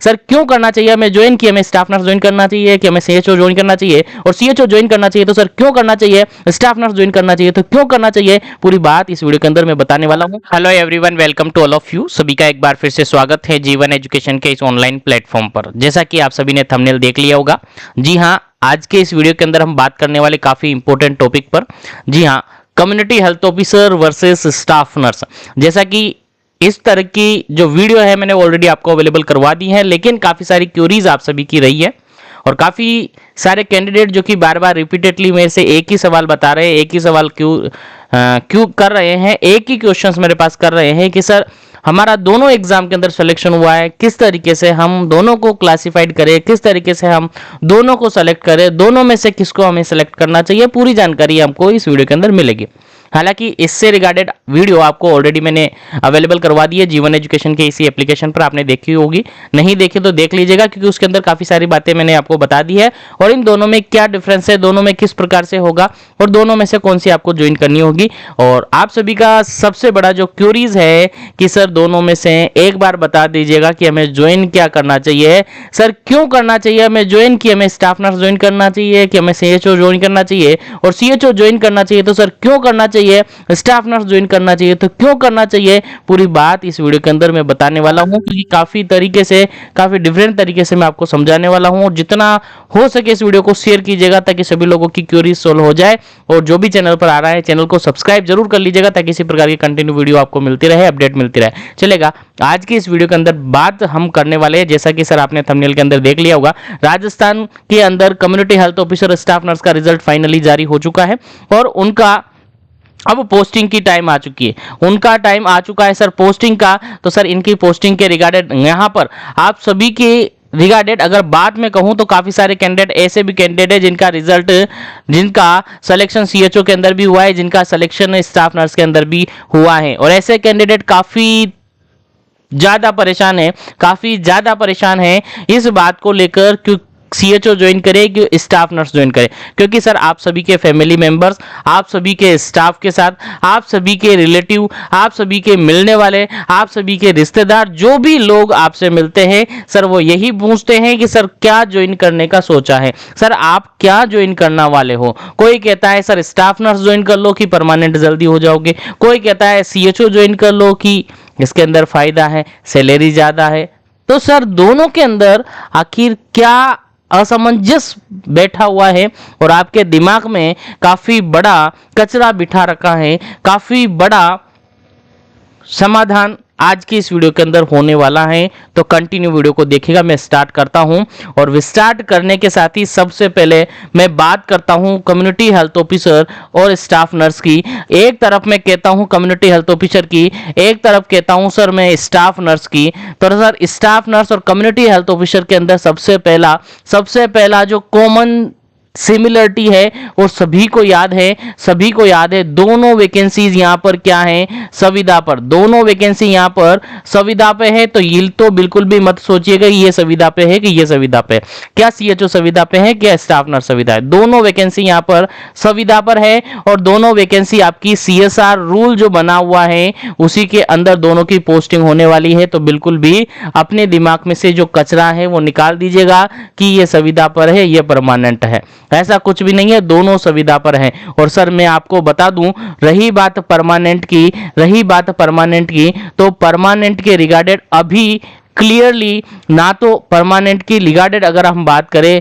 Sir क्यों करना चाहिए, हमें ज्वाइन किया, हमें स्टाफ नर्स ज्वाइन करना चाहिए कि हमें सीएचओ ज्वाइन करना चाहिए, और सीएचओ ज्वाइन करना चाहिए तो सर क्यों करना चाहिए, स्टाफ नर्स ज्वाइन करना चाहिए तो क्यों करना चाहिए, पूरी बात इस वीडियो के अंदर मैं बताने वाला हूं। Hello everyone, welcome to all of you. सभी का एक बार फिर से स्वागत है जीवन एजुकेशन के इस ऑनलाइन प्लेटफॉर्म पर। जैसा कि आप सभी ने थंबनेल देख लिया होगा, जी हाँ, आज के इस वीडियो के अंदर हम बात करने वाले काफी इंपॉर्टेंट टॉपिक पर, जी हाँ, community health officer versus staff nurse. जैसा कि इस तरह की जो वीडियो है मैंने ऑलरेडी आपको अवेलेबल करवा दी है, लेकिन काफ़ी सारी क्यूरीज आप सभी की रही है और काफ़ी सारे कैंडिडेट जो कि बार बार रिपीटेडली मेरे से एक ही सवाल बता रहे हैं, एक ही सवाल क्यों कर रहे हैं, एक ही क्वेश्चंस मेरे पास कर रहे हैं कि सर हमारा दोनों एग्जाम के अंदर सिलेक्शन हुआ है, किस तरीके से हम दोनों को क्लासिफाइड करें, किस तरीके से हम दोनों को सेलेक्ट करें, दोनों में से किसको हमें सेलेक्ट करना चाहिए, पूरी जानकारी हमको इस वीडियो के अंदर मिलेगी। हालांकि इससे रिगार्डेड वीडियो आपको ऑलरेडी मैंने अवेलेबल करवा दी है जीवन एजुकेशन के इसी एप्लीकेशन पर, आपने देखी होगी, नहीं देखी तो देख लीजिएगा क्योंकि उसके अंदर काफ़ी सारी बातें मैंने आपको बता दी है और इन दोनों में क्या डिफरेंस है, दोनों में किस प्रकार से होगा और दोनों में से कौन सी आपको ज्वाइन करनी होगी। और आप सभी का सबसे बड़ा जो क्यूरीज है कि सर दोनों में से एक बार बता दीजिएगा कि हमें ज्वाइन क्या करना चाहिए, सर क्यों करना चाहिए हमें ज्वाइन, कि हमें स्टाफ नर्स ज्वाइन करना चाहिए कि हमें सीएचओ ज्वाइन करना चाहिए, और सीएचओ ज्वाइन करना चाहिए तो सर क्यों करना चाहिए, स्टाफ नर्स ज्वाइन करना चाहिए तो क्यों करना चाहिए, पूरी बात इस वीडियो के अंदर मैं बताने वाला हूं क्योंकि काफी तरीके से, काफी डिफरेंट तरीके से मैं आपको समझाने वाला हूं। और जितना हो सके इस वीडियो को शेयर कीजिएगा ताकि सभी लोगों की क्यूरीज सोल्व हो जाए, और जो भी चैनल पर आ रहा है चैनल को सब्सक्राइब जरूर कर लीजिएगा ताकि इसी प्रकार की कंटिन्यू वीडियो आपको मिलती रहे, अपडेट मिलती रहे। चलेगा, आज की इस वीडियो के अंदर बात हम करने वाले हैं, जैसा कि सर आपने थंबनेल के अंदर देख लिया होगा, राजस्थान के अंदर community health officer staff nurse का रिजल्ट फाइनली जारी हो चुका है और उनका अब पोस्टिंग की टाइम आ चुकी है, उनका टाइम आ चुका है सर पोस्टिंग का। तो सर इनकी पोस्टिंग के रिगार्डेड यहाँ पर आप सभी के रिगार्डेड अगर बात में कहूं तो काफी सारे कैंडिडेट ऐसे भी कैंडिडेट है जिनका रिजल्ट, जिनका सिलेक्शन सीएचओ के अंदर भी हुआ है, जिनका सिलेक्शन स्टाफ नर्स के अंदर भी हुआ है, और ऐसे कैंडिडेट काफी ज्यादा परेशान है, काफी ज्यादा परेशान है इस बात को लेकर क्यों सीएचओ ज्वाइन करे कि स्टाफ नर्स ज्वाइन करे, क्योंकि सर आप सभी के फैमिली मेंबर्स, आप सभी के स्टाफ के साथ, आप सभी के रिलेटिव, आप सभी के मिलने वाले, आप सभी के रिश्तेदार, जो भी लोग आपसे मिलते हैं सर वो यही पूछते हैं कि सर क्या ज्वाइन करने का सोचा है, सर आप क्या ज्वाइन करना वाले हो। कोई कहता है सर स्टाफ नर्स ज्वाइन कर लो कि परमानेंट जल्दी हो जाओगे, कोई कहता है सीएचओ ज्वाइन कर लो कि इसके अंदर फायदा है, सैलरी ज्यादा है। तो सर दोनों के अंदर आखिर क्या असमंजस बैठा हुआ है और आपके दिमाग में काफी बड़ा कचरा बिठा रखा है, काफी बड़ा समाधान आज की इस वीडियो के अंदर होने वाला है। तो कंटिन्यू वीडियो को देखिएगा। मैं स्टार्ट करता हूं और स्टार्ट करने के साथ ही सबसे पहले मैं बात करता हूं कम्युनिटी हेल्थ ऑफिसर और स्टाफ नर्स की। एक तरफ मैं कहता हूं कम्युनिटी हेल्थ ऑफिसर की, एक तरफ कहता हूं सर मैं स्टाफ नर्स की। तो सर स्टाफ नर्स और कम्युनिटी हेल्थ ऑफिसर के अंदर सबसे पहला जो कॉमन सिमिलरिटी है और सभी को याद है, दोनों वैकेंसीज यहाँ पर क्या है, संविदा पर, दोनों वैकेंसी यहाँ पर संविदा पे है। तो ये तो बिल्कुल भी मत सोचिएगा ये संविदा पे है कि ये संविदा पे है, क्या सीएचओ संविदा पे है, क्या स्टाफ नर्स संविदा है, दोनों वैकेंसी यहाँ पर संविदा पर है और दोनों वैकेंसी आपकी सीएसआर रूल जो बना हुआ है उसी के अंदर दोनों की पोस्टिंग होने वाली है। तो बिल्कुल भी अपने दिमाग में से जो कचरा है वो निकाल दीजिएगा कि ये संविदा पर है, ये परमानेंट है, ऐसा कुछ भी नहीं है, दोनों संविदा पर हैं। और सर मैं आपको बता दूं, रही बात परमानेंट की, तो परमानेंट के रिगार्डेड अभी क्लियरली ना, तो परमानेंट की रिगार्डेड अगर हम बात करें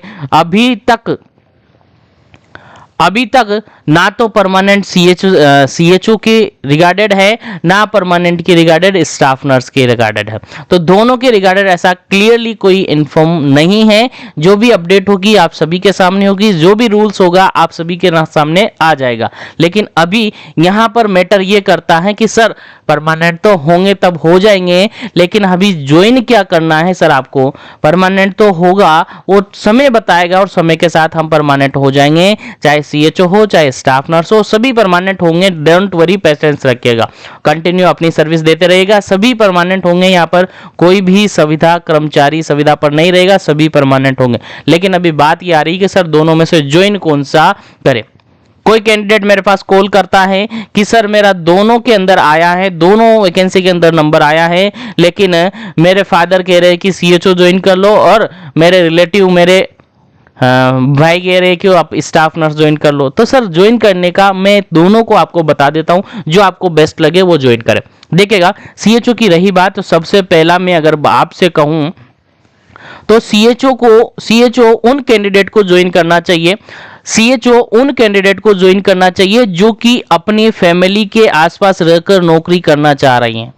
अभी तक ना तो परमानेंट सीएचओ के रिगार्डेड है, ना परमानेंट के रिगार्डेड स्टाफ नर्स के रिगार्डेड है। तो दोनों के रिगार्डेड ऐसा क्लियरली कोई इन्फॉर्म नहीं है। जो भी अपडेट होगी आप सभी के सामने होगी, जो भी रूल्स होगा आप सभी के सामने आ जाएगा। लेकिन अभी यहाँ पर मैटर ये करता है कि सर परमानेंट तो होंगे तब हो जाएंगे, लेकिन अभी ज्वाइन क्या करना है सर आपको, परमानेंट तो होगा वो समय बताएगा और समय के साथ हम परमानेंट हो जाएंगे, चाहे सीएचओ हो चाहे स्टाफ नर्स हो, सभी परमानेंट होंगे। डोंट वरी, पेशेंस रखिएगा, कंटिन्यू अपनी सर्विस देते रहिएगा, सभी परमानेंट होंगे। यहाँ पर कोई भी संविदा कर्मचारी संविदा पर नहीं रहेगा, सभी परमानेंट होंगे। लेकिन अभी बात ये आ रही है कि सर दोनों में से ज्वाइन कौन सा करे, कोई कैंडिडेट मेरे पास कॉल करता है कि सर मेरा दोनों के अंदर आया है, दोनों वैकेंसी के अंदर नंबर आया है, लेकिन मेरे फादर कह रहे हैं कि सीएचओ ज्वाइन कर लो और मेरे रिलेटिव मेरे भाई कह रहे हैं कि आप स्टाफ नर्स ज्वाइन कर लो। तो सर ज्वाइन करने का मैं दोनों को आपको बता देता हूं, जो आपको बेस्ट लगे वो ज्वाइन करें। देखिएगा, सीएचओ की रही बात, तो सबसे पहला मैं अगर आपसे कहूं तो सीएचओ उन कैंडिडेट को ज्वाइन करना चाहिए, सीएचओ उन कैंडिडेट को ज्वाइन करना चाहिए जो कि अपनी फैमिली के आसपास रहकर नौकरी करना चाह रही हैं।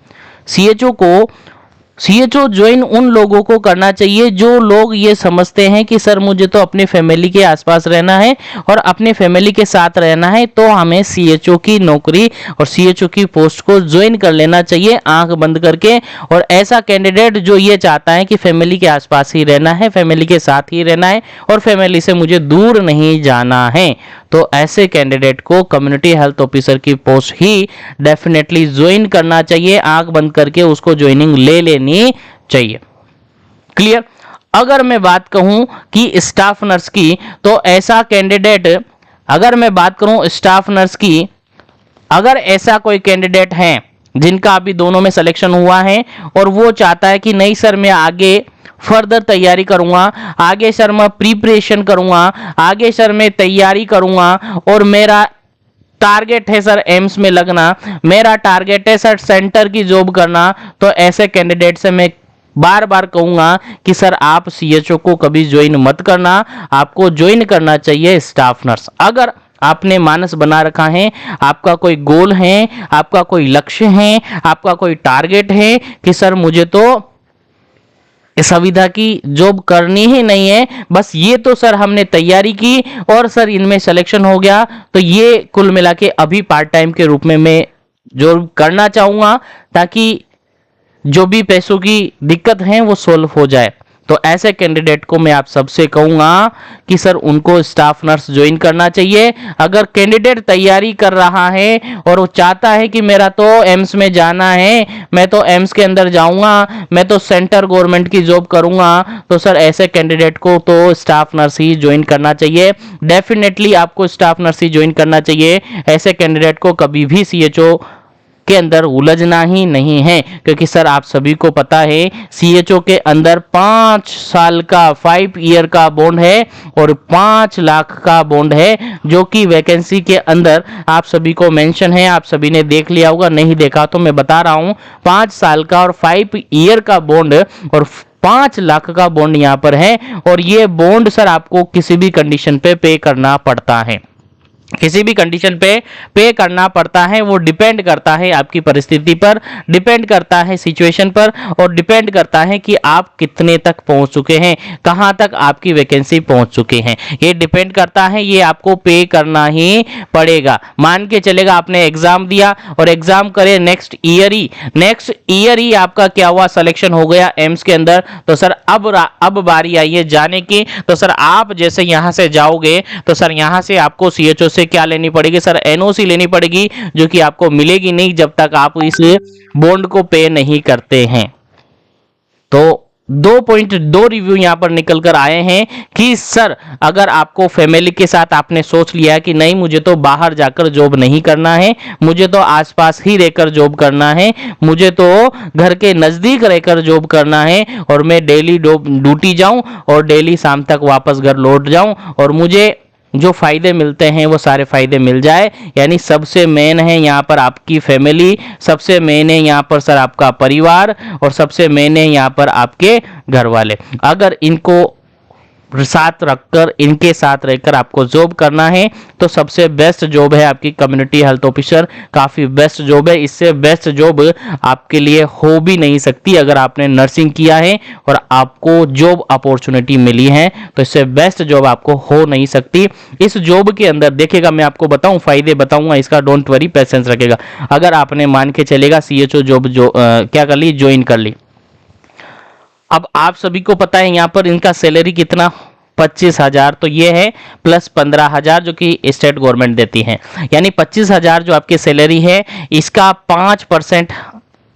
सीएचओ ज्वाइन उन लोगों को करना चाहिए जो लोग ये समझते हैं कि सर मुझे तो अपनी फैमिली के आसपास रहना है और अपनी फैमिली के साथ रहना है, तो हमें सीएचओ की नौकरी और सीएचओ की पोस्ट को ज्वाइन कर लेना चाहिए आंख बंद करके। और ऐसा कैंडिडेट जो ये चाहता है कि फैमिली के आसपास ही रहना है, फैमिली के साथ ही रहना है और फैमिली से मुझे दूर नहीं जाना है, तो ऐसे कैंडिडेट को कम्युनिटी हेल्थ ऑफिसर की पोस्ट ही डेफिनेटली ज्वाइन करना चाहिए, आंख बंद करके उसको ज्वाइनिंग ले लेनी चाहिए। क्लियर। अगर मैं बात कहूं कि स्टाफ नर्स की, तो ऐसा कैंडिडेट, अगर मैं बात करूं स्टाफ नर्स की, अगर ऐसा कोई कैंडिडेट है जिनका अभी दोनों में सिलेक्शन हुआ है और वो चाहता है कि नहीं सर मैं आगे फर्दर तैयारी करूंगा, आगे सर मैं प्रिपरेशन करूंगा, आगे सर मैं तैयारी करूंगा और मेरा टारगेट है सर एम्स में लगना, मेरा टारगेट है सर सेंटर की जॉब करना, तो ऐसे कैंडिडेट से मैं बार बार कहूंगा कि सर आप सीएचओ को कभी ज्वाइन मत करना, आपको ज्वाइन करना चाहिए स्टाफ नर्स। अगर आपने मानस बना रखा है, आपका कोई गोल है, आपका कोई लक्ष्य है, आपका कोई टारगेट है कि सर मुझे तो संविदा की जॉब करनी ही नहीं है, बस ये तो सर हमने तैयारी की और सर इनमें सिलेक्शन हो गया, तो ये कुल मिला के अभी पार्ट टाइम के रूप में मैं जॉब करना चाहूंगा ताकि जो भी पैसों की दिक्कत है वो सोल्व हो जाए। तो ऐसे कैंडिडेट को मैं आप सबसे कहूंगा कि सर उनको स्टाफ नर्स ज्वाइन करना चाहिए। अगर कैंडिडेट तैयारी कर रहा है और वो चाहता है कि मेरा तो एम्स में जाना है, मैं तो एम्स के अंदर जाऊंगा, मैं तो सेंटर गवर्नमेंट की जॉब करूंगा, तो सर ऐसे कैंडिडेट को तो स्टाफ नर्स ही ज्वाइन करना चाहिए। डेफिनेटली आपको स्टाफ नर्स ही ज्वाइन करना चाहिए। ऐसे कैंडिडेट को कभी भी सीएचओ के अंदर उलझना ही नहीं है, क्योंकि सर आप सभी को पता है सीएचओ के अंदर 5 साल का 5 ईयर का बॉन्ड है और 5 लाख का बॉन्ड है, जो कि वैकेंसी के अंदर आप सभी को मेंशन है। आप सभी ने देख लिया होगा, नहीं देखा तो मैं बता रहा हूं, 5 साल का और 5 ईयर का बॉन्ड और 5 लाख का बॉन्ड यहां पर है। और ये बॉन्ड सर आपको किसी भी कंडीशन पे करना पड़ता है, किसी भी कंडीशन पे करना पड़ता है। वो डिपेंड करता है आपकी परिस्थिति पर, डिपेंड करता है सिचुएशन पर और डिपेंड करता है कि आप कितने तक पहुंच चुके हैं, कहां तक आपकी वैकेंसी पहुंच चुके हैं, ये डिपेंड करता है। ये आपको पे करना ही पड़ेगा। मान के चलेगा आपने एग्जाम दिया और एग्जाम करे नेक्स्ट ईयर ही आपका क्या हुआ, सिलेक्शन हो गया एम्स के अंदर, तो सर अब बारी आई है जाने की। तो सर आप जैसे यहां से जाओगे तो सर यहां से आपको सीएचओ से क्या लेनी पड़ेगी सर, एनओसी लेनी पड़ेगी, जो कि आपको मिलेगी नहीं जब तक आप इस बॉन्ड को पे नहीं करते हैं। तो 2 रिव्यू यहां पर निकल कर आए हैं कि सर अगर आपको फैमिली के साथ आपने सोच लिया कि नहीं मुझे तो बाहर जाकर जॉब नहीं करना है, मुझे तो आसपास ही रहकर जॉब करना है, मुझे तो घर के नजदीक रहकर जॉब करना है और मैं डेली ड्यूटी जाऊं और डेली शाम तक वापस घर लौट जाऊं और मुझे जो फायदे मिलते हैं वो सारे फायदे मिल जाए, यानी सबसे मेन है यहाँ पर आपकी फैमिली, सबसे मेन है यहाँ पर सर आपका परिवार और सबसे मेन है यहाँ पर आपके घर वाले। अगर इनको साथ रखकर, इनके साथ रहकर आपको जॉब करना है तो सबसे बेस्ट जॉब है आपकी कम्युनिटी हेल्थ ऑफिसर। काफ़ी बेस्ट जॉब है, इससे बेस्ट जॉब आपके लिए हो भी नहीं सकती। अगर आपने नर्सिंग किया है और आपको जॉब अपॉर्चुनिटी मिली है तो इससे बेस्ट जॉब आपको हो नहीं सकती। इस जॉब के अंदर देखिएगा, मैं आपको बताऊं, फायदे बताऊंगा इसका, डोंट वरी, पेशेंस रखेगा। अगर आपने मान के चलेगा सीएचओ जॉब क्या कर ली, ज्वाइन कर ली, अब आप सभी को पता है यहाँ पर इनका सैलरी कितना, 25,000, तो ये है प्लस 15,000 जो कि स्टेट गवर्नमेंट देती है, यानी 25,000 जो आपकी सैलरी है इसका 5%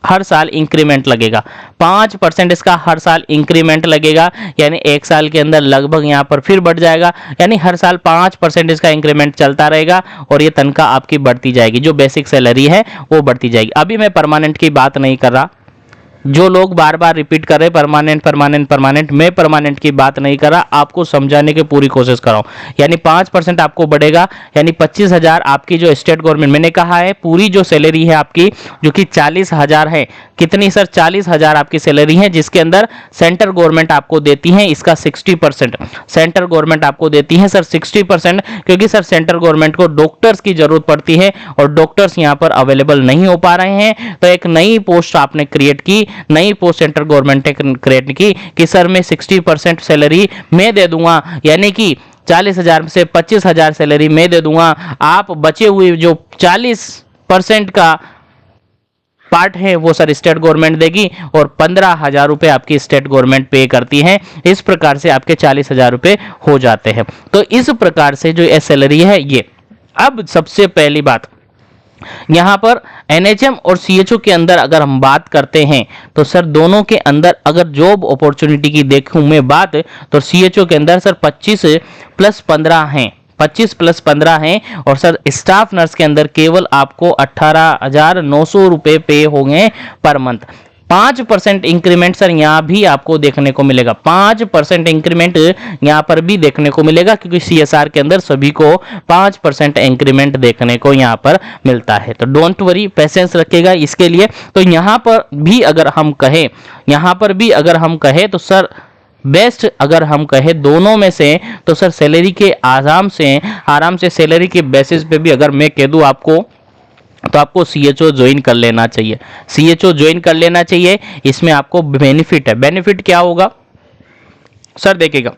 हर साल इंक्रीमेंट लगेगा, 5% इसका हर साल इंक्रीमेंट लगेगा, यानी एक साल के अंदर लगभग यहाँ पर फिर बढ़ जाएगा, यानी हर साल 5% इसका इंक्रीमेंट चलता रहेगा और ये तनख्वाह आपकी बढ़ती जाएगी, जो बेसिक सैलरी है वो बढ़ती जाएगी। अभी मैं परमानेंट की बात नहीं कर रहा, जो लोग बार बार रिपीट कर रहे परमानेंट परमानेंट परमानेंट, मैं परमानेंट की बात नहीं कर रहा, आपको समझाने की पूरी कोशिश कर रहा हूं। यानी 5% आपको बढ़ेगा, यानी 25,000 आपकी जो स्टेट गवर्नमेंट, मैंने कहा है पूरी जो सैलरी है आपकी जो कि 40,000 है, कितनी सर 40,000 आपकी सैलरी है, जिसके अंदर सेंट्रल गवर्नमेंट आपको देती है इसका 60%, सेंट्रल गवर्नमेंट आपको देती है सर 60%, क्योंकि सर सेंट्रल गवर्नमेंट को डॉक्टर्स की जरूरत पड़ती है और डॉक्टर्स यहाँ पर अवेलेबल नहीं हो पा रहे हैं, तो एक नई पोस्ट आपने क्रिएट की, नई पोस्ट सेंट्रल गवर्नमेंट ने क्रिएट की कि सर मैं 60% सैलरी मैं दे दूंगा, यानी कि 40,000 से 25,000 सैलरी मैं दे दूंगा, आप बचे हुए जो 40% का पार्ट है वो सर स्टेट गवर्नमेंट देगी और 15,000 रुपए आपकी स्टेट गवर्नमेंट पे करती है। इस प्रकार से आपके 40,000 रुपए हो जाते हैं। तो इस प्रकार से जो ये सैलरी है ये। अब सबसे पहली बात यहाँ पर एनएचएम और सीएचओ के अंदर अगर हम बात करते हैं तो सर दोनों के अंदर अगर जॉब अपॉर्चुनिटी की देखूं मैं बात, तो सीएचओ के अंदर सर 25 + 15 हैं, 25 + 15 हैं, और सर स्टाफ नर्स के अंदर केवल आपको 18,900 रुपए पे होंगे पर मंथ। 5% इंक्रीमेंट सर यहाँ भी आपको देखने को मिलेगा, 5% इंक्रीमेंट यहाँ पर भी देखने को मिलेगा, क्योंकि सीएसआर के अंदर सभी को 5% इंक्रीमेंट देखने को यहाँ पर मिलता है। तो डोंट वरी, पेशेंस रखिएगा इसके लिए। तो यहाँ पर भी अगर हम कहें, यहाँ पर भी अगर हम कहें तो सर बेस्ट अगर हम कहें दोनों में से, तो सर सैलरी के आराम से सैलरी के बेसिस पे भी अगर मैं कह दूं आपको, तो आपको सीएचओ ज्वाइन कर लेना चाहिए, सीएचओ ज्वाइन कर लेना चाहिए। इसमें आपको बेनिफिट है। बेनिफिट क्या होगा सर, देखिएगा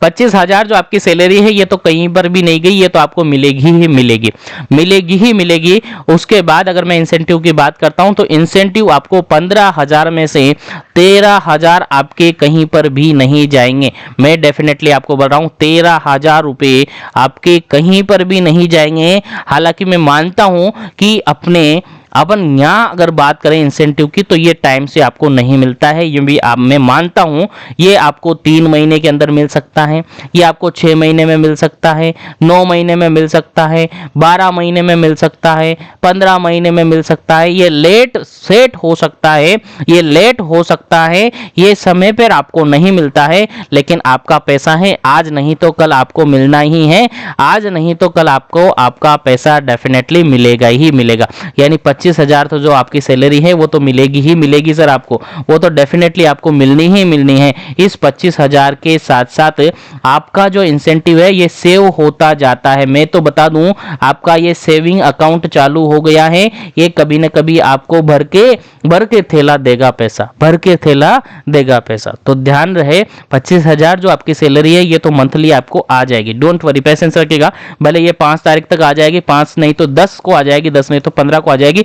25,000 जो आपकी सैलरी है ये तो कहीं पर भी नहीं गई, ये तो आपको मिलेगी ही मिलेगी, मिलेगी ही मिलेगी। उसके बाद अगर मैं इंसेंटिव की बात करता हूं तो इंसेंटिव आपको 15,000 में से 13,000 आपके कहीं पर भी नहीं जाएंगे। मैं डेफिनेटली आपको बोल रहा हूं 13,000 रुपये आपके कहीं पर भी नहीं जाएंगे। हालांकि मैं मानता हूं कि अपन यहाँ अगर बात करें इंसेंटिव की तो ये टाइम से आपको नहीं मिलता है, ये भी मैं मानता हूँ। ये आपको 3 महीने के अंदर मिल सकता है, ये आपको 6 महीने में मिल सकता है, 9 महीने में मिल सकता है, 12 महीने में मिल सकता है, 15 महीने में मिल सकता है, ये लेट सेट हो सकता है, ये लेट हो सकता है, ये समय पर आपको नहीं मिलता है। लेकिन आपका पैसा है, आज नहीं तो कल आपको मिलना ही है, आज नहीं तो कल आपको आपका पैसा डेफिनेटली मिलेगा ही मिलेगा। यानी 25,000 तो जो आपकी सैलरी है वो तो मिलेगी ही मिलेगी सर आपको, वो तो डेफिनेटली आपको मिलनी ही मिलनी है। इस 25,000 के साथ साथ आपका जो इंसेंटिव है ये सेव होता जाता है। मैं तो बता दूं, आपका ये सेविंग अकाउंट चालू हो गया है, ये कभी न कभी आपको भर के थैला देगा पैसा, भर के थैला देगा पैसा। तो ध्यान रहे 25,000 जो आपकी सैलरी है ये तो मंथली आपको आ जाएगी। डोंट वरी, पेशेंस रखिएगा। भले ये 5 तारीख तक आ जाएगी, 5 नहीं तो 10 को आ जाएगी, 10 नहीं तो 15 को आ जाएगी।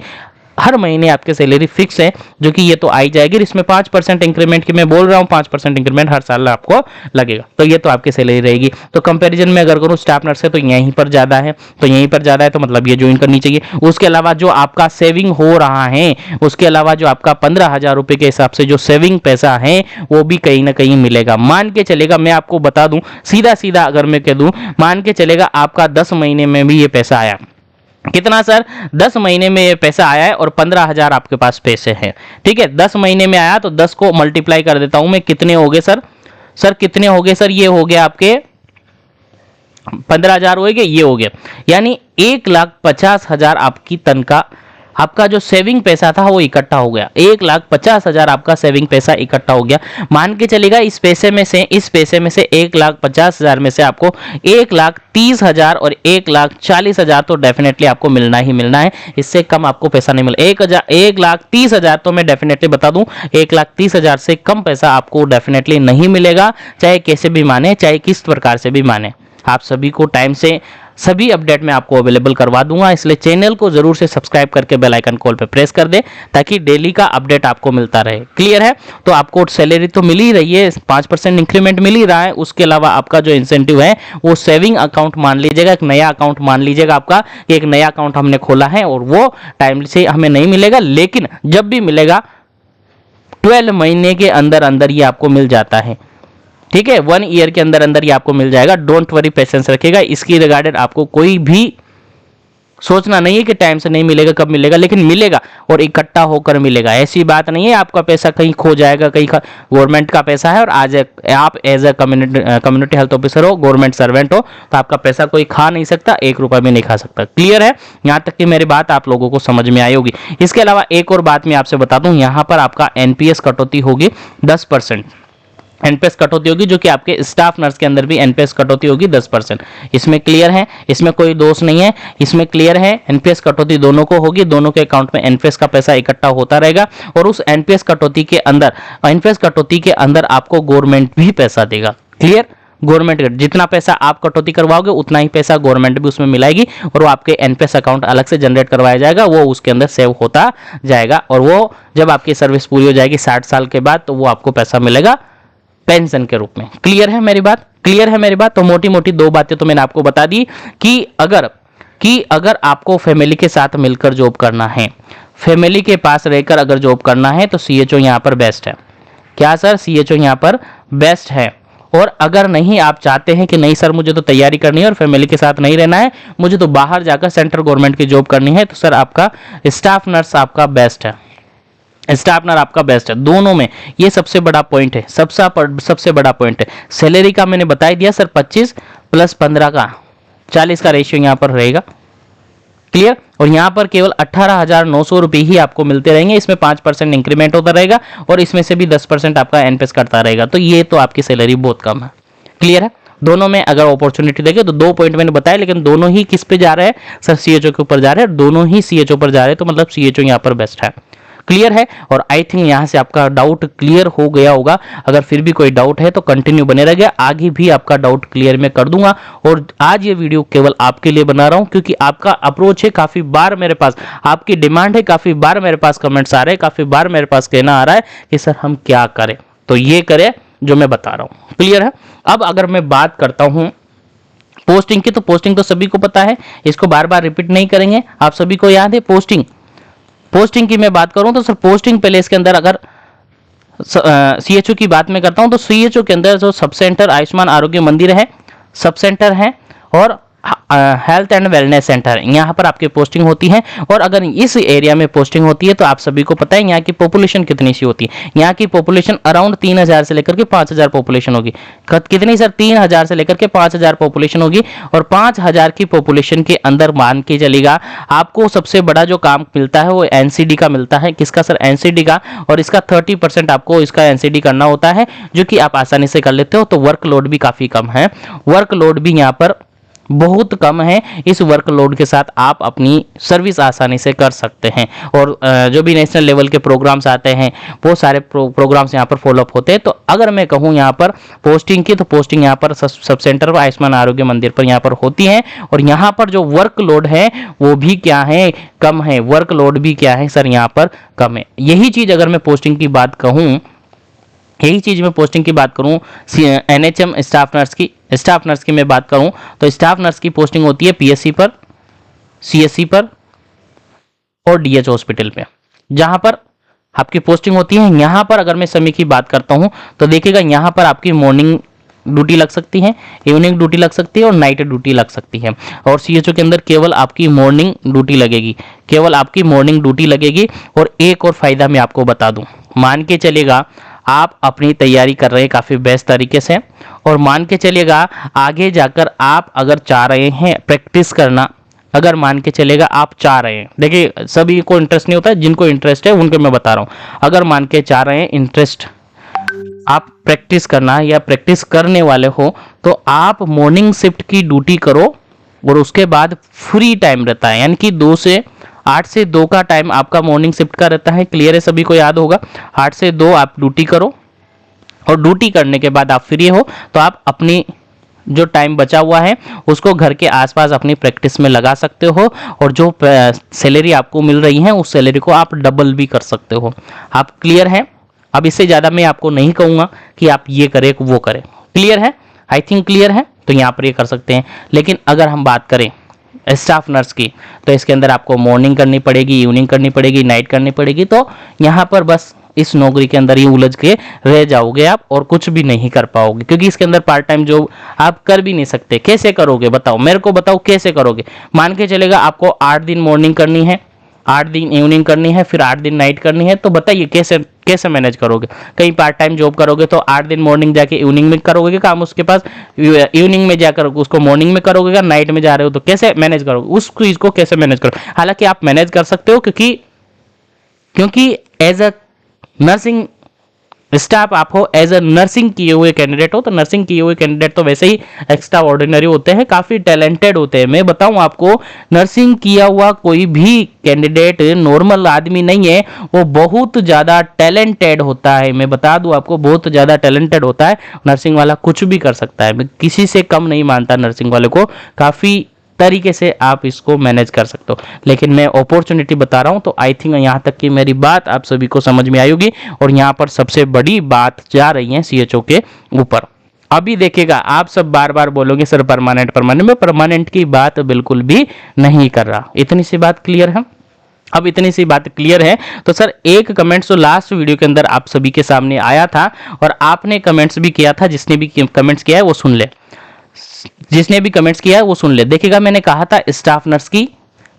हर महीने आपकी सैलरी फिक्स है जो कि ये तो आई जाएगी। इसमें 5% इंक्रीमेंट की मैं बोल रहा हूँ, 5% इंक्रीमेंट हर साल आपको लगेगा, तो ये तो आपकी सैलरी रहेगी। तो कंपैरिजन में अगर करूँ स्टाफ नर्स से तो यहीं पर ज़्यादा है, तो यहीं पर ज़्यादा है, तो मतलब ये ज्वाइन करनी चाहिए। उसके अलावा जो आपका सेविंग हो रहा है, उसके अलावा जो आपका 15,000 रुपये के हिसाब से जो सेविंग पैसा है वो भी कहीं ना कहीं मिलेगा। मान के चलेगा, मैं आपको बता दूं सीधा सीधा अगर मैं कह दूं, मान के चलेगा आपका 10 महीने में भी ये पैसा आया। कितना सर, 10 महीने में ये पैसा आया है और 15,000 आपके पास पैसे हैं, ठीक है। 10 महीने में आया तो 10 को मल्टीप्लाई कर देता हूं मैं, कितने हो गए सर कितने हो गए सर, ये हो गया आपके 15,000 हो गए, ये हो गया, यानी 1,50,000 आपकी तनख्वाह, आपका जो सेविंग पैसा था वो इकट्ठा हो गया। 1,50,000 आपका सेविंग पैसा इकट्ठा हो गया। मान के चलेगा इस पैसे में से 1,50,000 में से आपको 1,30,000 और 1,40,000 तो डेफिनेटली आपको मिलना ही मिलना है, इससे कम आपको पैसा नहीं मिला। 1,30,000 तो मैं डेफिनेटली बता दूं, 1,30,000 से कम पैसा आपको डेफिनेटली नहीं मिलेगा, चाहे कैसे भी माने, चाहे किस प्रकार से भी माने। आप सभी को टाइम से सभी अपडेट मैं आपको अवेलेबल करवा दूंगा, इसलिए चैनल को जरूर से सब्सक्राइब करके बेल आइकन कॉल पे प्रेस कर दे ताकि डेली का अपडेट आपको मिलता रहे। क्लियर है? तो आपको सैलरी तो मिल ही रही है, 5% इंक्रीमेंट मिल ही रहा है, उसके अलावा आपका जो इंसेंटिव है वो सेविंग अकाउंट मान लीजिएगा, एक नया अकाउंट मान लीजिएगा आपका कि एक नया अकाउंट हमने खोला है और वो टाइम से हमें नहीं मिलेगा, लेकिन जब भी मिलेगा 12 महीने के अंदर अंदर ये आपको मिल जाता है। ठीक है, 1 ईयर के अंदर अंदर ये आपको मिल जाएगा। डोंट वरी, पेशेंस रखिएगा, इसकी रिगार्डेड आपको कोई भी सोचना नहीं है कि टाइम से नहीं मिलेगा, कब मिलेगा, लेकिन मिलेगा और इकट्ठा होकर मिलेगा। ऐसी बात नहीं है आपका पैसा कहीं खो जाएगा, कहीं गवर्नमेंट का पैसा है और आज आप as a community health officer हो, गवर्नमेंट सर्वेंट हो, तो आपका पैसा कोई खा नहीं सकता, 1 रुपया भी नहीं खा सकता। क्लियर है? यहाँ तक कि मेरी बात आप लोगों को समझ में आई होगी। इसके अलावा एक और बात मैं आपसे बता दूं, यहाँ पर आपका एनपीएस कटौती होगी 10%। एनपीएस कटौती होगी, जो कि आपके स्टाफ नर्स के अंदर भी एनपीएस कटौती होगी 10%। इसमें क्लियर है, इसमें कोई दोष नहीं है, इसमें क्लियर है। एनपीएस कटौती दोनों को होगी, दोनों के अकाउंट में एनपीएस का पैसा इकट्ठा होता रहेगा और उस एनपीएस कटौती के अंदर आपको गवर्नमेंट भी पैसा देगा। क्लियर? गवर्नमेंट जितना पैसा आप कटौती करवाओगे उतना ही पैसा गवर्नमेंट भी उसमें मिलाएगी और वो आपके एनपीएस अकाउंट अलग से जनरेट करवाया जाएगा, वो उसके अंदर सेव होता जाएगा और वो जब आपकी सर्विस पूरी हो जाएगी 60 साल के बाद, तो वो आपको पैसा मिलेगा पेंशन के रूप में। क्लियर है मेरी बात? क्लियर है मेरी बात? तो मोटी मोटी 2 बातें तो मैंने आपको बता दी कि अगर आपको फैमिली के साथ मिलकर जॉब करना है, फैमिली के पास रहकर अगर जॉब करना है, तो सीएचओ यहाँ पर बेस्ट है। क्या सर? सीएचओ यहाँ पर बेस्ट है। और अगर नहीं, आप चाहते हैं कि नहीं सर मुझे तो तैयारी करनी है और फैमिली के साथ नहीं रहना है, मुझे तो बाहर जाकर सेंट्रल गवर्नमेंट की जॉब करनी है, तो सर आपका स्टाफ नर्स आपका बेस्ट है। स्टाफ नर्स आपका बेस्ट है। दोनों में ये सबसे बड़ा पॉइंट है, सबसे बड़ा पॉइंट है। सैलरी का मैंने बता ही दिया सर, 25 + 15 का 40 का रेशियो यहाँ पर रहेगा। क्लियर? और यहाँ पर केवल 18,900 रुपये ही आपको मिलते रहेंगे, इसमें 5% इंक्रीमेंट होता रहेगा और इसमें से भी 10% आपका एनपीएस करता रहेगा, तो ये तो आपकी सैलरी बहुत कम है। क्लियर है? दोनों में अगर अपॉर्चुनिटी देखे तो 2 पॉइंट मैंने बताया, लेकिन दोनों ही किस पे जा रहे हैं सर? सीएचओ के ऊपर जा रहे हैं, दोनों ही सीएचओ पर जा रहे हैं, तो मतलब सीएचओ यहाँ पर बेस्ट है। क्लियर है? और आई थिंक यहां से आपका डाउट क्लियर हो गया होगा। अगर फिर भी कोई डाउट है तो कंटिन्यू बने रहिए, आगे भी आपका डाउट क्लियर मैं कर दूंगा। और आज ये वीडियो केवल आपके लिए बना रहा हूं क्योंकि आपका अप्रोच है, काफी बार मेरे पास आपकी डिमांड है, काफी बार मेरे पास कमेंट्स आ रहे हैं, काफी बार मेरे पास कहना आ रहा है कि सर हम क्या करें, तो ये करें जो मैं बता रहा हूं। क्लियर है? अब अगर मैं बात करता हूं पोस्टिंग की, तो पोस्टिंग तो सभी को पता है, इसको बार बार रिपीट नहीं करेंगे, आप सभी को याद है। पोस्टिंग की मैं बात करूं तो सर पोस्टिंग पहले इसके अंदर अगर सीएचओ की बात मैं करता हूं तो सीएचओ के अंदर जो सब सेंटर आयुष्मान आरोग्य मंदिर है, सब सेंटर है और हेल्थ एंड वेलनेस सेंटर, यहाँ पर आपकी पोस्टिंग होती है। और अगर इस एरिया में पोस्टिंग होती है तो आप सभी को पता है यहाँ की पॉपुलेशन कितनी सी होती है। यहाँ की पॉपुलेशन अराउंड 3000 से लेकर के 5000 पॉपुलेशन होगी। कितनी सर? 3000 से लेकर के 5000 पॉपुलेशन होगी। और 5000 की पॉपुलेशन के अंदर मान के चलेगा आपको सबसे बड़ा जो काम मिलता है वो एनसीडी का मिलता है। किसका सर? एनसीडी का। और इसका 30% आपको इसका एनसीडी करना होता है, जो कि आप आसानी से कर लेते हो। तो वर्कलोड भी काफी कम है, वर्कलोड भी यहाँ पर बहुत कम है। इस वर्कलोड के साथ आप अपनी सर्विस आसानी से कर सकते हैं। और जो भी नेशनल लेवल के प्रोग्राम्स आते हैं वो सारे प्रोग्राम्स यहाँ पर फॉलोअप होते हैं। तो अगर मैं कहूँ यहाँ पर पोस्टिंग की, तो पोस्टिंग यहाँ पर सब सेंटर आयुष्मान आरोग्य मंदिर पर यहाँ पर होती है। और यहाँ पर जो वर्कलोड है वो भी क्या है? कम है। वर्कलोड भी क्या है सर? यहाँ पर कम है। यही चीज अगर मैं पोस्टिंग की बात कहूँ, यही चीज मैं पोस्टिंग की बात करूं, एनएचएम स्टाफ नर्स की मैं बात करूं तो स्टाफ नर्स की पोस्टिंग होती है पीएससी पर, सीएससी पर और डीएच हॉस्पिटल पे, जहां पर आपकी पोस्टिंग होती है। यहां पर अगर मैं समय की बात करता हूं तो देखिएगा यहां पर आपकी मॉर्निंग ड्यूटी लग सकती है, इवनिंग ड्यूटी लग सकती है और नाइट ड्यूटी लग सकती है। और सीएचओ के अंदर केवल आपकी मॉर्निंग ड्यूटी लगेगी, केवल आपकी मॉर्निंग ड्यूटी लगेगी। और एक और फायदा मैं आपको बता दूं, मान के चलेगा आप अपनी तैयारी कर रहे हैं काफ़ी बेस्ट तरीके से, और मान के चलिएगा आगे जाकर आप अगर चाह रहे हैं प्रैक्टिस करना, अगर मान के चलेगा आप चाह रहे हैं, देखिए सभी को इंटरेस्ट नहीं होता है, जिनको इंटरेस्ट है उनको मैं बता रहा हूँ, अगर मान के चाह रहे हैं इंटरेस्ट आप प्रैक्टिस करना या प्रैक्टिस करने वाले हो, तो आप मॉर्निंग शिफ्ट की ड्यूटी करो और उसके बाद फ्री टाइम रहता है, यानी कि 8 से 2 का टाइम आपका मॉर्निंग शिफ्ट का रहता है। क्लियर है? सभी को याद होगा। 8 से 2 आप ड्यूटी करो और ड्यूटी करने के बाद आप फ्री हो तो आप अपनी जो टाइम बचा हुआ है उसको घर के आसपास अपनी प्रैक्टिस में लगा सकते हो, और जो सैलरी आपको मिल रही है उस सैलरी को आप डबल भी कर सकते हो। आप क्लियर हैं? अब इससे ज़्यादा मैं आपको नहीं कहूँगा कि आप ये करें वो करें। क्लियर है? आई थिंक क्लियर है। तो यहाँ पर ये कर सकते हैं। लेकिन अगर हम बात करें स्टाफ नर्स की, तो इसके अंदर आपको मॉर्निंग करनी पड़ेगी, इवनिंग करनी पड़ेगी, नाइट करनी पड़ेगी। तो यहाँ पर बस इस नौकरी के अंदर ही उलझ के रह जाओगे आप, और कुछ भी नहीं कर पाओगे, क्योंकि इसके अंदर पार्ट टाइम जॉब आप कर भी नहीं सकते। कैसे करोगे बताओ, मेरे को बताओ कैसे करोगे। मान के चलेगा आपको 8 दिन मॉर्निंग करनी है, 8 दिन इवनिंग करनी है, फिर 8 दिन नाइट करनी है, तो बताइए कैसे कैसे मैनेज करोगे। कहीं पार्ट टाइम जॉब करोगे तो 8 दिन मॉर्निंग जाके इवनिंग में करोगे काम उसके पास, इवनिंग में जाकर उसको मॉर्निंग में करोगे, नाइट में जा रहे हो तो कैसे मैनेज करोगे उस चीज को, कैसे मैनेज करोगे। हालांकि आप मैनेज कर सकते हो, क्योंकि एज अ नर्सिंग स्टाफ आप हो, एज अ नर्सिंग किए हुए कैंडिडेट हो, तो नर्सिंग किए हुए कैंडिडेट तो वैसे ही एक्स्ट्रा ऑर्डिनरी होते हैं, काफी टैलेंटेड होते हैं। मैं बताऊं आपको, नर्सिंग किया हुआ कोई भी कैंडिडेट नॉर्मल आदमी नहीं है, वो बहुत ज्यादा टैलेंटेड होता है। मैं बता दूं आपको, बहुत ज्यादा टैलेंटेड होता है। नर्सिंग वाला कुछ भी कर सकता है, मैं किसी से कम नहीं मानता नर्सिंग वाले को, काफी तरीके से आप इसको मैनेज कर सकते हो। लेकिन मैं अपॉर्चुनिटी बता रहा हूं, तो आई थिंक यहां तक की मेरी बात आप सभी को समझ में आई होगी। और यहां पर सबसे बड़ी बात जा रही है सीएचओ के ऊपर। अभी देखिएगा, आप सब बार बार बोलोगे सर परमानेंट परमानेंट, मैं परमानेंट की बात बिल्कुल भी नहीं कर रहा। इतनी सी बात क्लियर है? अब इतनी सी बात क्लियर है तो सर एक कमेंट्स तो लास्ट वीडियो के अंदर आप सभी के सामने आया था, और आपने कमेंट्स भी किया था। जिसने भी कमेंट्स किया है वो सुन ले, जिसने भी कमेंट्स किया है वो सुन ले। देखिएगा, मैंने कहा था स्टाफ नर्स की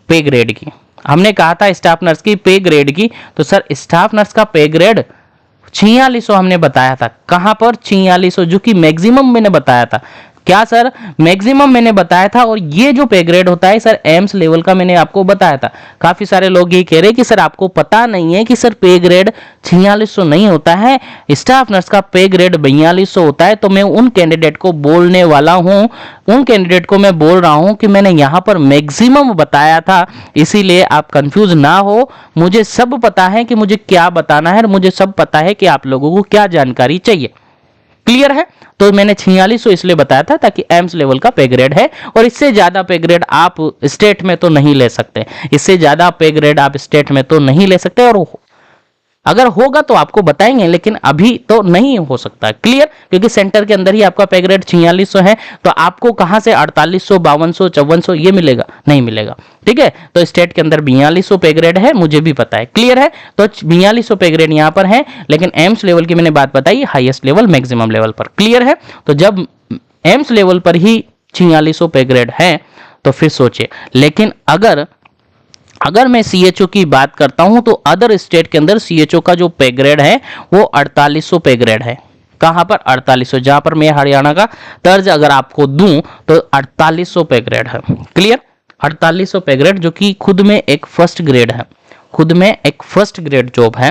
पे ग्रेड की, हमने कहा था स्टाफ नर्स की पे ग्रेड की। तो सर स्टाफ नर्स का पे ग्रेड 4600 हमने बताया था। कहां पर 4600, जो कि मैक्सिमम मैंने बताया था। क्या सर? मैक्सिमम मैंने बताया था। और ये जो पे ग्रेड होता है सर एम्स लेवल का, मैंने आपको बताया था। काफी सारे लोग ये कह रहे हैं कि सर आपको पता नहीं है कि सर पे ग्रेड 4600 नहीं होता है, स्टाफ नर्स का पे ग्रेड 4200 होता है। तो मैं उन कैंडिडेट को बोलने वाला हूं, उन कैंडिडेट को मैं बोल रहा हूं कि मैंने यहां पर मैक्सिमम बताया था, इसीलिए आप कंफ्यूज ना हो। मुझे सब पता है कि मुझे क्या बताना है, और मुझे सब पता है कि आप लोगों को क्या जानकारी चाहिए। क्लियर है? तो मैंने 4600 इसलिए बताया था ताकि एम्स लेवल का पे ग्रेड है, और इससे ज्यादा पे ग्रेड आप स्टेट में तो नहीं ले सकते, इससे ज्यादा पे ग्रेड आप स्टेट में तो नहीं ले सकते, और अगर होगा तो आपको बताएंगे, लेकिन अभी तो नहीं हो सकता। क्लियर? क्योंकि सेंटर के अंदर ही आपका पे ग्रेड 4600 है, तो आपको कहां से 4800 5200 5400 ये मिलेगा? नहीं मिलेगा। ठीक है, तो स्टेट के अंदर 4200 पे ग्रेड है, मुझे भी पता है। क्लियर है? तो 4200 पे ग्रेड यहां पर है, लेकिन एम्स लेवल की मैंने बात बताई, हाईएस्ट लेवल मैक्सिमम लेवल पर। क्लियर है? तो जब एम्स लेवल पर ही 4600 पे ग्रेड है तो फिर सोचिए। लेकिन अगर मैं सीएचओ की बात करता हूं, तो अदर स्टेट के अंदर सीएचओ का जो पे ग्रेड है वो 4800 पे ग्रेड है। कहां पर? 4800। जहां पर मैं हरियाणा का तर्ज अगर आपको दूं तो 4800 पे ग्रेड है। क्लियर? 4800 पे ग्रेड, जो कि खुद में एक फर्स्ट ग्रेड है, खुद में एक फर्स्ट ग्रेड जॉब है।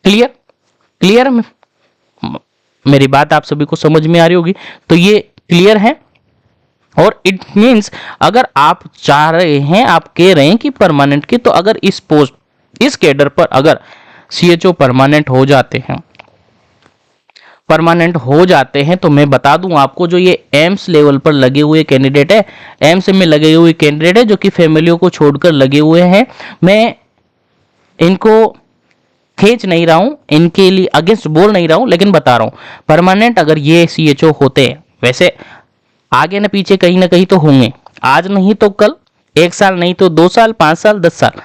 क्लियर? क्लियर? मेरी बात आप सभी को समझ में आ रही होगी। तो ये क्लियर है। और इट मीन्स अगर आप चाह रहे हैं, आप कह रहे हैं कि परमानेंट की, तो अगर इस पोस्ट, इस कैडर पर अगर सीएचओ परमानेंट हो जाते हैं, परमानेंट हो जाते हैं, तो मैं बता दूं आपको, जो ये एम्स लेवल पर लगे हुए कैंडिडेट है, एम्स में लगे हुए कैंडिडेट है, जो कि फैमिलियों को छोड़कर लगे हुए हैं, मैं इनको खींच नहीं रहा हूं, इनके लिए अगेंस्ट बोल नहीं रहा हूं, लेकिन बता रहा हूं परमानेंट अगर ये सीएचओ होते हैं, वैसे आगे न पीछे कहीं ना कहीं तो होंगे, आज नहीं तो कल, 1 साल नहीं तो 2 साल, 5 साल, 10 साल,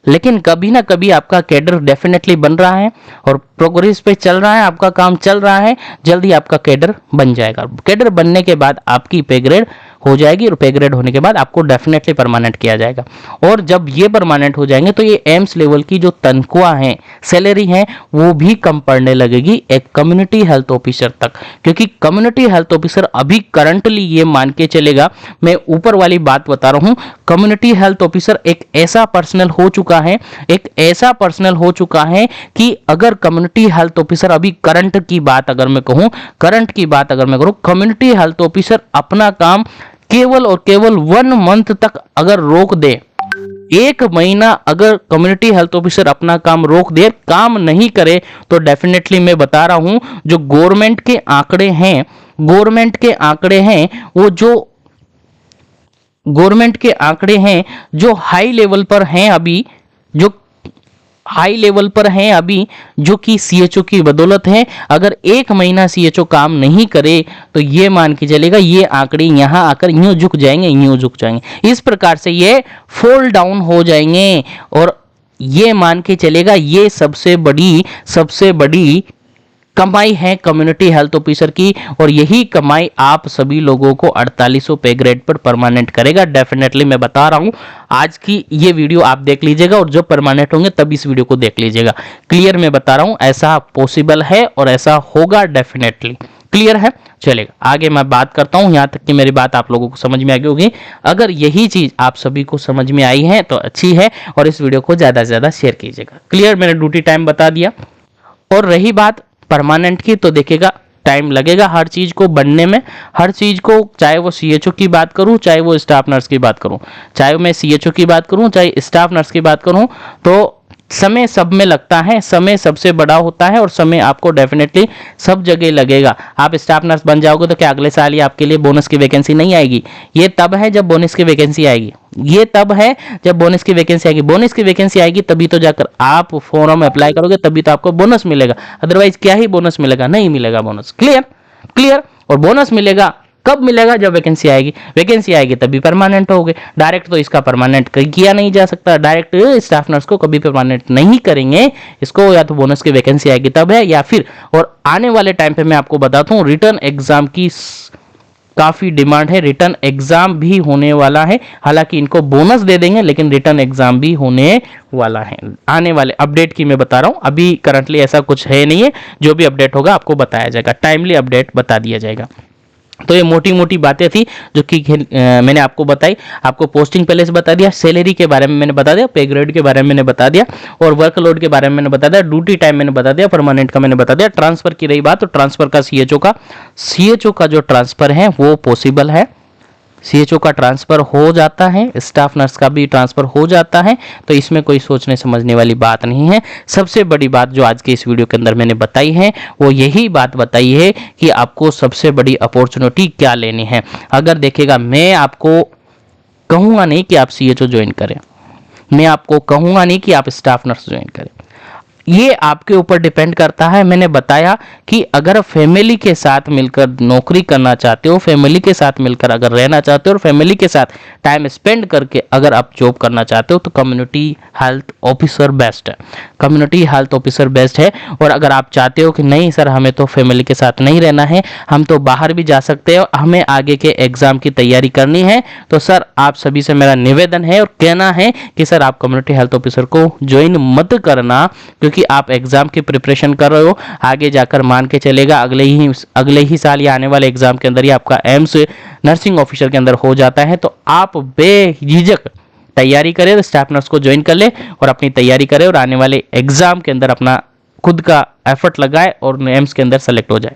लेकिन कभी ना कभी आपका कैडर डेफिनेटली बन रहा है, और प्रोग्रेस पे चल रहा है, आपका काम चल रहा है, जल्दी आपका कैडर बन जाएगा। कैडर बनने के बाद आपकी पे ग्रेड हो जाएगी, और पे ग्रेड होने के बाद आपको डेफिनेटली परमानेंट किया जाएगा। और जब ये परमानेंट हो जाएंगे तो ये एम्स लेवल की जो तनख्वाह है, सैलरी है, वो भी कम पड़ने लगेगी एक कम्युनिटी हेल्थ ऑफिसर तक। क्योंकि कम्युनिटी हेल्थ ऑफिसर अभी करंटली ये मान के चलेगा, मैं ऊपर वाली बात बता रहा हूं, कम्युनिटी हेल्थ ऑफिसर एक ऐसा पर्सनल हो चुका है, एक ऐसा पर्सनल हो चुका है कि अगर कम्युनिटी हेल्थ ऑफिसर, अभी करंट की बात अगर मैं कहूं, करंट की बात अगर मैं करूं, कम्युनिटी हेल्थ ऑफिसर अपना काम केवल और केवल 1 मंथ तक अगर रोक दे, एक महीना अगर कम्युनिटी हेल्थ ऑफिसर अपना काम रोक दे, काम नहीं करे, तो डेफिनेटली मैं बता रहा हूं जो गवर्नमेंट के आंकड़े हैं, गवर्नमेंट के आंकड़े हैं वो जो गवर्नमेंट के आंकड़े हैं जो हाई लेवल पर हैं अभी, जो हाई लेवल पर हैं अभी, जो कि सीएचओ की बदौलत है। अगर एक महीना सीएचओ काम नहीं करे तो ये मान के चलेगा ये आंकड़े यहां आकर यूं झुक जाएंगे, यूं झुक जाएंगे, इस प्रकार से ये फॉल डाउन हो जाएंगे। और ये मान के चलेगा ये सबसे बड़ी कमाई है कम्युनिटी हेल्थ ऑफिसर की, और यही कमाई आप सभी लोगों को 4800 पे ग्रेड पर परमानेंट करेगा। डेफिनेटली मैं बता रहा हूं, आज की ये वीडियो आप देख लीजिएगा और जब परमानेंट होंगे तब इस वीडियो को देख लीजिएगा। क्लियर मैं बता रहा हूं, ऐसा पॉसिबल है और ऐसा होगा डेफिनेटली। क्लियर है? चलेगा आगे मैं बात करता हूं, यहां तक कि मेरी बात आप लोगों को समझ में आ गई होगी। अगर यही चीज आप सभी को समझ में आई है तो अच्छी है, और इस वीडियो को ज्यादा से ज्यादा शेयर कीजिएगा। क्लियर, मैंने ड्यूटी टाइम बता दिया। और रही बात परमानेंट की, तो देखिएगा टाइम लगेगा हर चीज को बनने में, हर चीज को, चाहे वो सीएचओ की बात करूं, चाहे वो स्टाफ नर्स की बात करूं, चाहे मैं सीएचओ की बात करूं, चाहे स्टाफ नर्स की बात करूं, तो समय सब में लगता है, समय सबसे बड़ा होता है, और समय आपको डेफिनेटली सब जगह लगेगा। आप स्टाफ नर्स बन जाओगे तो क्या अगले साल ही आपके लिए बोनस की वैकेंसी नहीं आएगी? ये तब है जब बोनस की वैकेंसी आएगी, ये तब है जब बोनस की वैकेंसी आएगी। बोनस की वैकेंसी आएगी तभी तो जाकर आप फॉर्म अप्लाई करोगे, तभी तो आपको बोनस मिलेगा, अदरवाइज क्या ही बोनस मिलेगा? नहीं मिलेगा बोनस। क्लियर? क्लियर। और बोनस मिलेगा कब मिलेगा? जब वैकेंसी आएगी, वैकेंसी आएगी तभी परमानेंट होगे। डायरेक्ट तो इसका परमानेंट किया नहीं जा सकता, डायरेक्ट स्टाफ नर्स को कभी परमानेंट नहीं करेंगे इसको, या तो बोनस की वैकेंसी आएगी तब है, या फिर, और आने वाले टाइम पे मैं आपको बताता हूँ रिटर्न एग्जाम की काफी डिमांड है, रिटर्न एग्जाम भी होने वाला है। हालांकि इनको बोनस दे देंगे लेकिन रिटर्न एग्जाम भी होने वाला है। आने वाले अपडेट की मैं बता रहा हूं, अभी करंटली ऐसा कुछ है नहीं है, जो भी अपडेट होगा आपको बताया जाएगा, टाइमली अपडेट बता दिया जाएगा। तो ये मोटी मोटी बातें थी जो कि मैंने आपको बताई। आपको पोस्टिंग पहले से बता दिया, सैलरी के बारे में मैंने बता दिया, पे ग्रेड के बारे में मैंने बता दिया, और वर्कलोड के बारे में मैंने बता दिया, ड्यूटी टाइम मैंने बता दिया, परमानेंट का मैंने बता दिया। ट्रांसफर की रही बात, तो ट्रांसफर का सीएचओ का जो ट्रांसफर है वो पॉसिबल है, सीएचओ का ट्रांसफर हो जाता है, स्टाफ नर्स का भी ट्रांसफर हो जाता है, तो इसमें कोई सोचने समझने वाली बात नहीं है। सबसे बड़ी बात जो आज के इस वीडियो के अंदर मैंने बताई है वो यही बात बताई है कि आपको सबसे बड़ी अपॉर्चुनिटी क्या लेनी है। अगर देखिएगा, मैं आपको कहूंगा नहीं कि आप सीएचओ ज्वाइन करें, मैं आपको कहूंगा नहीं कि आप स्टाफ नर्स ज्वाइन करें, ये आपके ऊपर डिपेंड करता है। मैंने बताया कि अगर फैमिली के साथ मिलकर नौकरी करना चाहते हो, फैमिली के साथ मिलकर अगर रहना चाहते हो, और फैमिली के साथ टाइम स्पेंड करके अगर आप जॉब करना चाहते हो, तो कम्युनिटी हेल्थ ऑफिसर बेस्ट है, कम्युनिटी हेल्थ ऑफिसर बेस्ट है। और अगर आप चाहते हो कि नहीं सर हमें तो फैमिली के साथ नहीं रहना है, हम तो बाहर भी जा सकते हैं, हमें आगे के एग्जाम की तैयारी करनी है, तो सर आप सभी से मेरा निवेदन है और कहना है कि सर आप कम्युनिटी हेल्थ ऑफिसर को ज्वाइन मत करना, क्योंकि आप एग्जाम की प्रिपरेशन कर रहे हो, आगे जाकर मान के चलेगा अगले ही साल या आने वाले एग्जाम के अंदर ही आपका एम्स नर्सिंग ऑफिसर के अंदर हो जाता है। तो आप बेझिझक तैयारी करें, स्टाफ नर्स को ज्वाइन कर ले और अपनी तैयारी करें, और आने वाले एग्जाम के अंदर अपना खुद का एफर्ट लगाए और एम्स के अंदर सेलेक्ट हो जाए।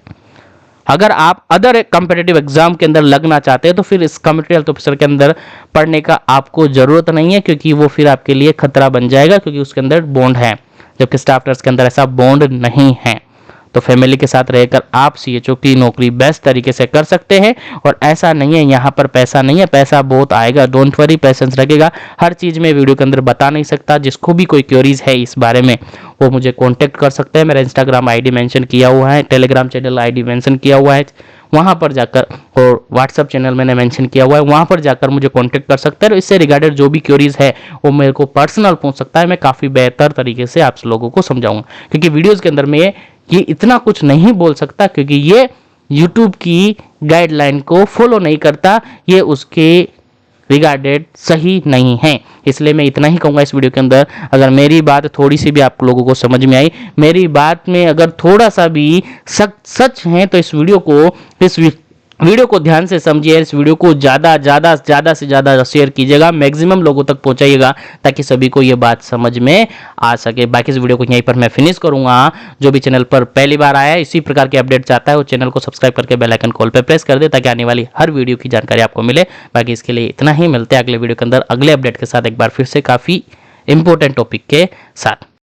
अगर आप अदर कॉम्पिटिटिव एग्जाम के अंदर लगना चाहते हैं तो फिर इस कम्युनिटी हेल्थ ऑफिसर के अंदर पढ़ने का आपको जरूरत नहीं है, क्योंकि वो फिर आपके लिए खतरा बन जाएगा, क्योंकि उसके अंदर बॉन्ड है, जबकि स्टाफ नर्स के अंदर ऐसा बॉन्ड नहीं है। तो फैमिली के साथ रहकर आप सीएचओ की नौकरी बेस्ट तरीके से कर सकते हैं। और ऐसा नहीं है यहाँ पर पैसा नहीं है, पैसा बहुत आएगा, डोंट वरी, पेशेंस रखेगा। हर चीज़ में वीडियो के अंदर बता नहीं सकता, जिसको भी कोई क्वेरीज है इस बारे में वो मुझे कॉन्टेक्ट कर सकते हैं। मेरा इंस्टाग्राम आईडी मेंशन किया हुआ है, टेलीग्राम चैनल आईडी मेंशन किया हुआ है वहाँ पर जाकर, और व्हाट्सअप चैनल मैंने मेंशन किया हुआ है, वहाँ पर जाकर मुझे कांटेक्ट कर सकते हैं। और इससे रिगार्डेड जो भी क्वेरीज है वो मेरे को पर्सनल पूछ सकता है, मैं काफ़ी बेहतर तरीके से आप लोगों को समझाऊंगा। क्योंकि वीडियोज़ के अंदर में ये इतना कुछ नहीं बोल सकता, क्योंकि ये यूट्यूब की गाइडलाइन को फॉलो नहीं करता, ये उसके रिगार्डेड सही नहीं है। इसलिए मैं इतना ही कहूँगा इस वीडियो के अंदर। अगर मेरी बात थोड़ी सी भी आप लोगों को समझ में आई, मेरी बात में अगर थोड़ा सा भी सच है, तो इस वीडियो को, इस वीडियो को ध्यान से समझिए, इस वीडियो को ज़्यादा से ज़्यादा शेयर कीजिएगा, मैक्सिमम लोगों तक पहुंचाइएगा ताकि सभी को ये बात समझ में आ सके। बाकी इस वीडियो को यहीं पर मैं फिनिश करूंगा। जो भी चैनल पर पहली बार आया है, इसी प्रकार के अपडेट चाहता है, वो चैनल को सब्सक्राइब करके बेल आइकन कॉल पे प्रेस कर दे ताकि आने वाली हर वीडियो की जानकारी आपको मिले। बाकी इसके लिए इतना ही, मिलते हैं अगले वीडियो के अंदर अगले अपडेट के साथ, एक बार फिर से काफ़ी इंपॉर्टेंट टॉपिक के साथ।